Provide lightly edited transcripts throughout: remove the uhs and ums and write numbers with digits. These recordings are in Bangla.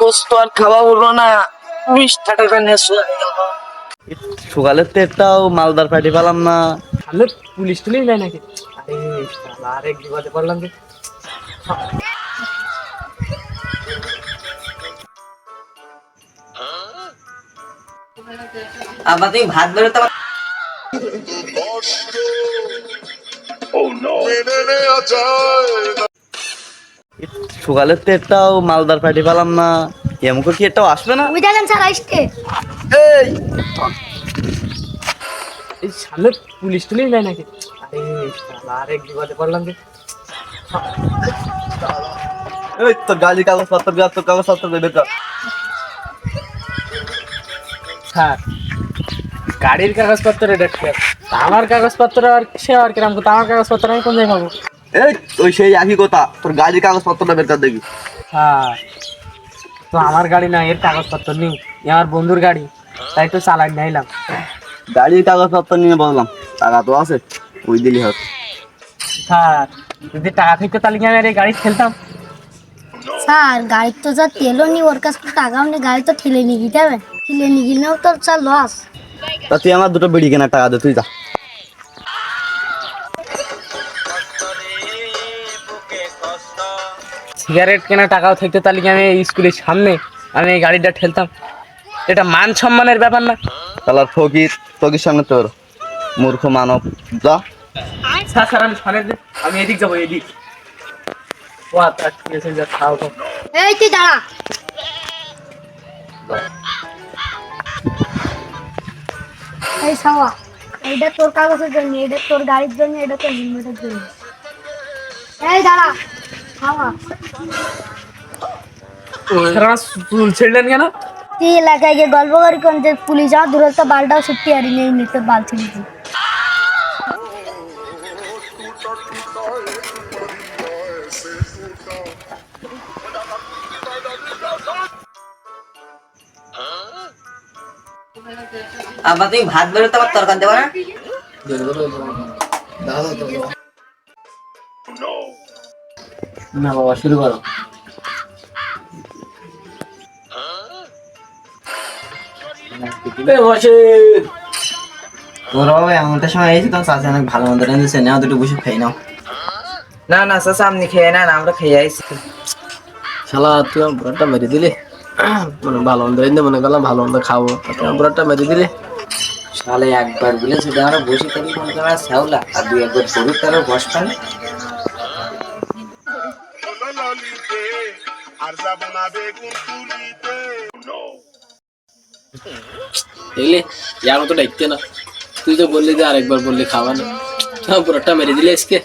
গোস্ত আর খাওয়া হলো না, 20 টাকা নেছো। সকালের তো একটাও মালদার পার্টি পেলাম না। তাহলে পুলিশ টুলিশ যায় নাকি? আরে শালা, আরেক বিপদে পড়লাম যে। আবার তুমি ভাত বেরোতে সকালের তো একটাও মালদার পার্টি পেলাম না। এমন কি একটাও আসবে না? বুঝালেন স্যার আসতে। এই এই শালা, পুলিশ টুলিশ যায় নাকি? আরে শালা, আরেক বিপদে পড়লাম যে। এই তোর গাড়ির কাগজপত্র বের, তোর কাগজপত্র বের কর। স্যার, গাড়ির কাগজপত্র এটা ঠিক আছে, তা আমার কাগজপত্র আর সে আর কিরাম কথা, আমার কাগজপত্র আমি কোন জায়গায় পাবো? এই ওই সেই একই কথা, তোর গাড়ির কাগজপত্রটা বের কর দেখি। হ্যাঁ, তো আমার গাড়ি না, এর কাগজপত্র নেই, এ আমার বন্ধুর গাড়ি, তাই তো চালাই নাইলাম। গাড়ির কাগজপত্র নিয়ে বললাম, টাকা তো আছে, ওই দিলি হবে। স্যার, যদি টাকা থাকতো তাহলে কি আমি আর এই গাড়ি খেলতাম? স্যার গাড়ির তো যা তেলও নি, ওর কাছে টাকাও নেই, গাড়ি তো ঠেলে নিয়ে গিয়ে যাবে, ঠেলে নিয়ে গেলেও তো স্যার লস। তা তুই আমার দুটো বিড়ি কেনার টাকা দে, তুই যা। সিগারেট কেনা টাকাও থাকতো তাহলে কি আমি এই স্কুলের সামনে আমি এই গাড়িটা ঠেলতাম? এটা মান সম্মানের ব্যাপার না? তাহলে ফকির, ফকির সামনে তোর মূর্খ মানব, যা। স্যার স্যার, আমি সামনে আমি এদিক যাবো, এদিক। ও আচ্ছা, ঠিক আছে, যা খাও তো। এই তুই দাঁড়া। এই সাওয়া, এইটা তোর কাগজের জন্য, এটা তোর গাড়ির জন্য, এটা তোর হেলমেটের জন্য। এই দাঁড়া সাওয়া। স্যার, আমার চুল ছিঁড়লেন কেন? তুই এলাকায় গিয়ে গল্প করি কোন যে পুলিশ যাওয়া দূরত্ব বালটাও ছুটি আর নেই, নিতে বাল ছিঁড়ি। আবার তুমি ভাত বেরোতে আবার তরকার দেবো না? না বাবা, শুরু করো। তোর বাবা এমনটা সময় এসেছি, তখন চাষে অনেক ভালো মন্দ রেঁধেছে, নেওয়া দুটো বসে খেয়ে নাও। না না চাষা, আপনি খেয়ে নেন, আমরা খেয়ে আইছি। শালা, তুই আমার বুড়াটা মেরে দিলি। মানে ভালো মন্দ এনে মনে করলাম ভালো মন্দ খাবো, তুই আমার বুড়াটা মেরে দিলি। সালে একবার বলে সেটা আমরা বসে থাকি কোন তোমার শ্যাওলা, আর দুই একবার গরুর তারও বস পান। দেখলি, ইয়ার মতো ডাকতে না, তুই তো বললি যে আরেকবার বললি খাওয়া না, তুই আমার বুড়াটা মেরে দিলি আজকে।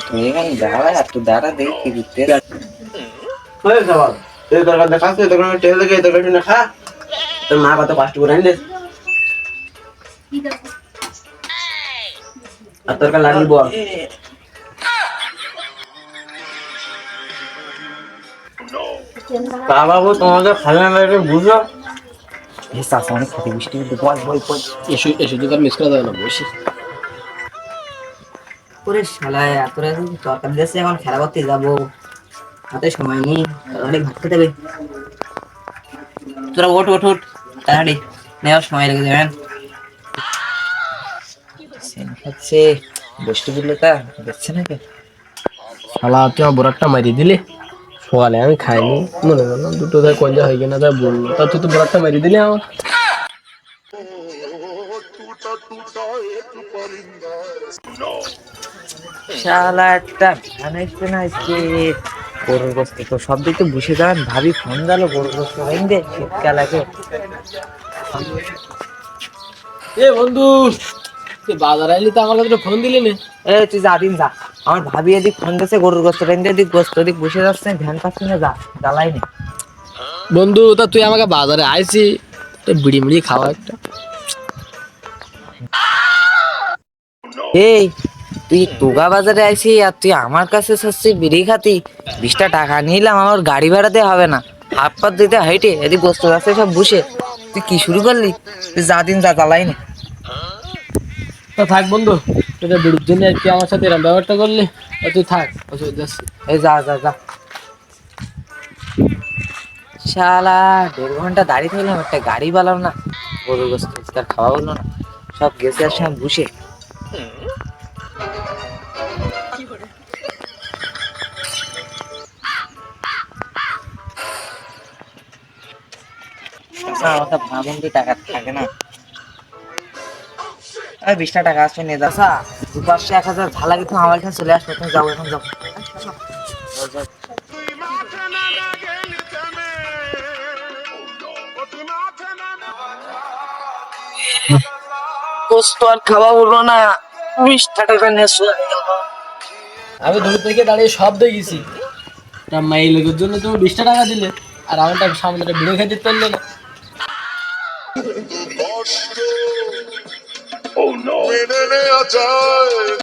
তুমি এখানে দাঁড়া, একটু দাঁড়া, দেখি কি দিতে। এই দরকার দেখাচ্ছে, এই দোকানে তেল দেখে এই দরকারটা না খা। তোর মা কত কষ্ট করে আনলে, আর তোর লাগি বল। তা বাবু, তোমাদের খালি না লাগে বুঝো। চাষা অনেক খেতে বৃষ্টি, কিন্তু বল বল বল। এসে এসে তো তার মিস করা যাবে না, বসে। ওরে শালায়, এত রাতে তরকারি দিয়েছে, এখন খেলা করতে যাবো, হাতে সময় নেই, অনেক ভাত খেতে হবে। তোরা ওঠ ওঠ ওঠ, তাড়াতাড়ি, নেওয়ার সময় লেগে যাবেন। হচ্ছে বৃষ্টি দিলে তা দেখছে নাকি? শালা, তুই আমার বুড়াটা মেরে দিলি। সকালে আমি খাইনি, মনে করলাম দুটো ধর কঞ্জা হয়ে কিনা, তাই বললো, তা তুই তো বুড়াটা মেরে দিলি আমার। শালা একটা ভ্যান আসবে না আজকে, গরুর গোস্ত তো সব দিক তো বসে যাবেন, ভাবি ফোন গেল গরুর গোস্ত হইবে শীতকাল আগে। এ বন্ধু, তুই বাজার আইলি তো আমার কাছে ফোন দিলি না? এ তুই যা দিন যা, আমার ভাবি এদিক ফোন দিয়েছে গরুর গোস্ত রেন্দে, এদিক গোস্ত এদিক বসে যাচ্ছে, ভ্যান পাচ্ছি না, যা জ্বালাই নি। বন্ধু, তা তুই আমাকে বাজারে আইছি, বিড়ি মিড়ি খাওয়া একটা। এই তুই তোগা বাজারে আইছি আর তুই আমার কাছে চাচ্ছি বিড়ি খাতি? 20 টাকা নিলাম, আমার গাড়ি ভাড়াতে হবে না, হাত পাত দিতে হাইটে এদিক গোস্ত যাচ্ছে সব বসে, তুই কি শুরু করলি? তুই যা দিন যা, জ্বালাই নি। তা থাক বন্ধু, তোদের বিড়ির জন্য আর কি আমার সাথে এরকম ব্যবহারটা করলি, তা তুই থাক, অসুবিধা আছে। এই যা যা যা। শালা 1.5 ঘন্টা দাঁড়িয়ে থাকলাম, একটা গাড়ি পেলাম না, গরুর গোস্ত তার খাওয়া হলো না, সব গেছে আর সব বসে। আমার তো ভাবন্তি টাকা থাকে না, 20টা টাকা আসছে নিয়ে যাসা 200-500-1000 ভালো কিন্তু আমার এখানে চলে আসবে, তুমি যাও এখন যাও। গোস্ত আর খাওয়া হলো না, 20টা টাকা নিয়ে চলে গেল। আমি দূর থেকে দাঁড়িয়ে সব দেখেছি, তা মাই লোকের জন্য তুমি 20টা টাকা দিলে, আর আমারটা সামনে ভিড়ে খাইতে পারলে না। মেনে নেওয়া যায়